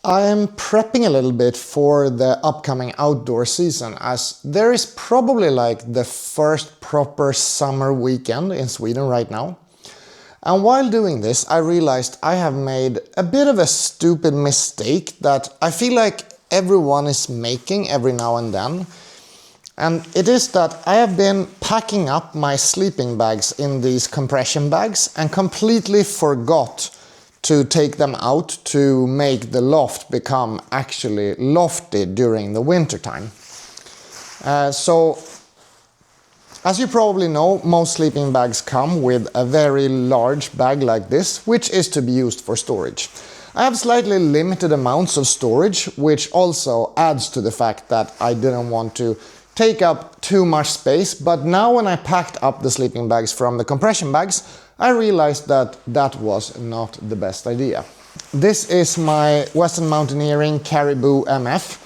I am prepping a little bit for the upcoming outdoor season, as there is probably like the first proper summer weekend in Sweden right now. And while doing this, I realized I have made a bit of a stupid mistake that I feel like everyone is making every now and then. And it is that I have been packing up my sleeping bags in these compression bags and completely forgot to take them out to make the loft become actually lofty during the winter time. So, as you probably know, most sleeping bags come with a very large bag like this, which is to be used for storage. I have slightly limited amounts of storage, which also adds to the fact that I didn't want to take up too much space, but now when I packed up the sleeping bags from the compression bags, I realized that that was not the best idea. This is my Western Mountaineering Caribou MF,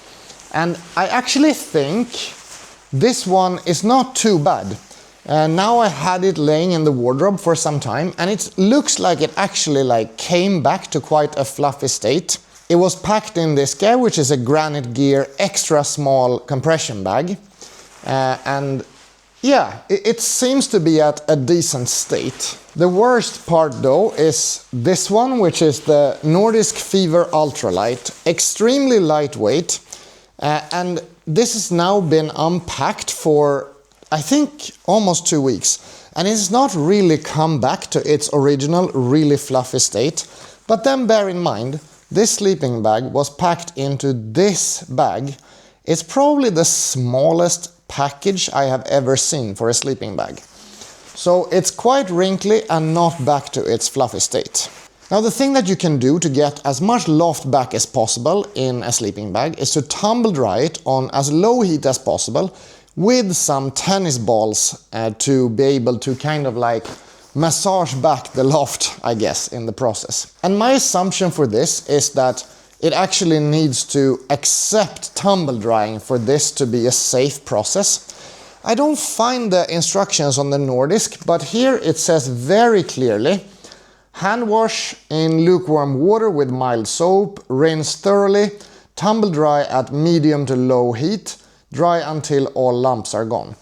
and I actually think this one is not too bad. Now I had it laying in the wardrobe for some time, and it looks like it actually came back to quite a fluffy state. It was packed in this guy, which is a Granite Gear extra small compression bag. And yeah, it seems to be at a decent state. The worst part though is this one, which is the Nordisk Fever Ultralight. Extremely lightweight, and this has now been unpacked for I think almost 2 weeks, and it's not really come back to its original really fluffy state. But then bear in mind, this sleeping bag was packed into this bag. It's probably the smallest package I have ever seen for a sleeping bag. So it's quite wrinkly and not back to its fluffy state. Now the thing that you can do to get as much loft back as possible in a sleeping bag is to tumble dry it on as low heat as possible with some tennis balls to be able to kind of massage back the loft, I guess, in the process. And my assumption for this is that it actually needs to accept tumble drying for this to be a safe process. I don't find the instructions on the Nordisk, but here it says very clearly: hand wash in lukewarm water with mild soap, rinse thoroughly, tumble dry at medium to low heat, dry until all lumps are gone.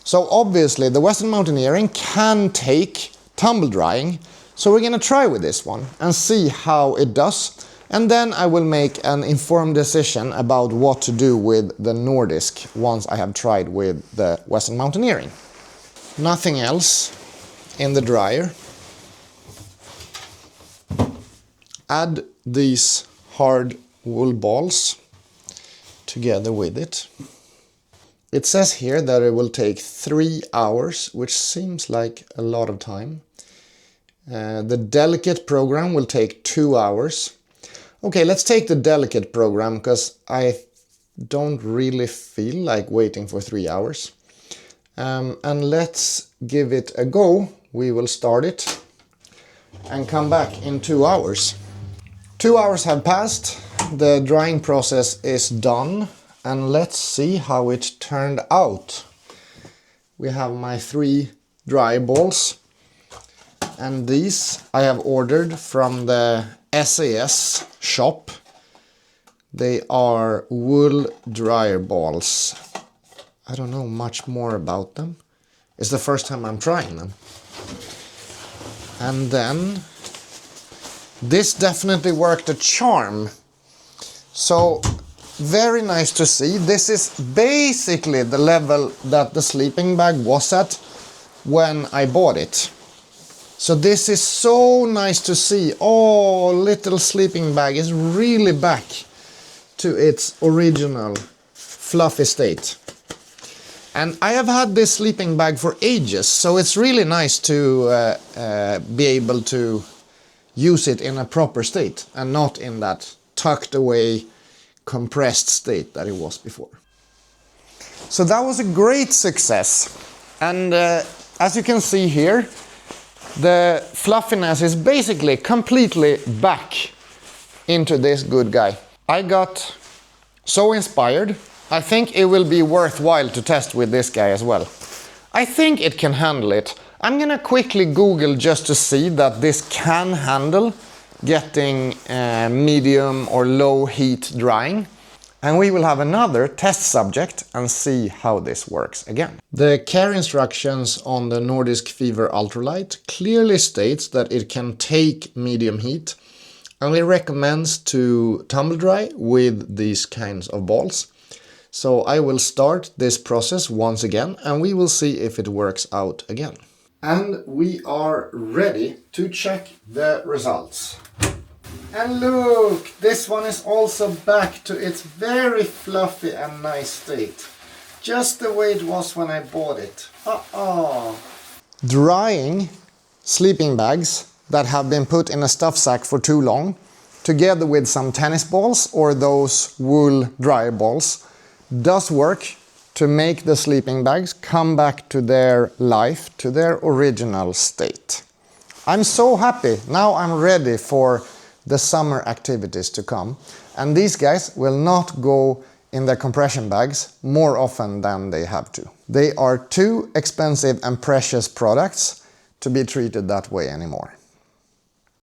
So obviously the Western Mountaineering can take tumble drying, so we're gonna try with this one and see how it does. And then I will make an informed decision about what to do with the Nordisk once I have tried with the Western Mountaineering. Nothing else in the dryer. Add these hard wool balls together with it. It says here that it will take 3 hours, which seems like a lot of time. The delicate program will take 2 hours. Okay, let's take the delicate program, because I don't really feel like waiting for 3 hours. And let's give it a go. We will start it and come back in 2 hours. 2 hours have passed, the drying process is done, and let's see how it turned out. We have my 3 dry balls, and these I have ordered from the SAS shop. They are wool dryer balls. I don't know much more about them. It's the first time I'm trying them. And then this definitely worked a charm. So very nice to see. This is basically the level that the sleeping bag was at when I bought it. So this is so nice to see. Oh, little sleeping bag is really back to its original fluffy state. And I have had this sleeping bag for ages, so it's really nice to be able to use it in a proper state and not in that tucked away, compressed state that it was before. So that was a great success. And as you can see here, the fluffiness is basically completely back into this good guy. I got so inspired. I think it will be worthwhile to test with this guy as well. I think it can handle it. I'm gonna quickly Google just to see that this can handle getting medium or low heat drying. And we will have another test subject and see how this works again. The care instructions on the Nordisk Fever Ultralight clearly states that it can take medium heat, and it recommends to tumble dry with these kinds of balls. So I will start this process once again and we will see if it works out again. And we are ready to check the results. And look, this one is also back to its very fluffy and nice state. Just the way it was when I bought it. Drying sleeping bags that have been put in a stuff sack for too long, together with some tennis balls or those wool dryer balls, does work to make the sleeping bags come back to their life, to their original state. I'm so happy. Now I'm ready for the summer activities to come, and these guys will not go in their compression bags more often than they have to. They are too expensive and precious products to be treated that way anymore.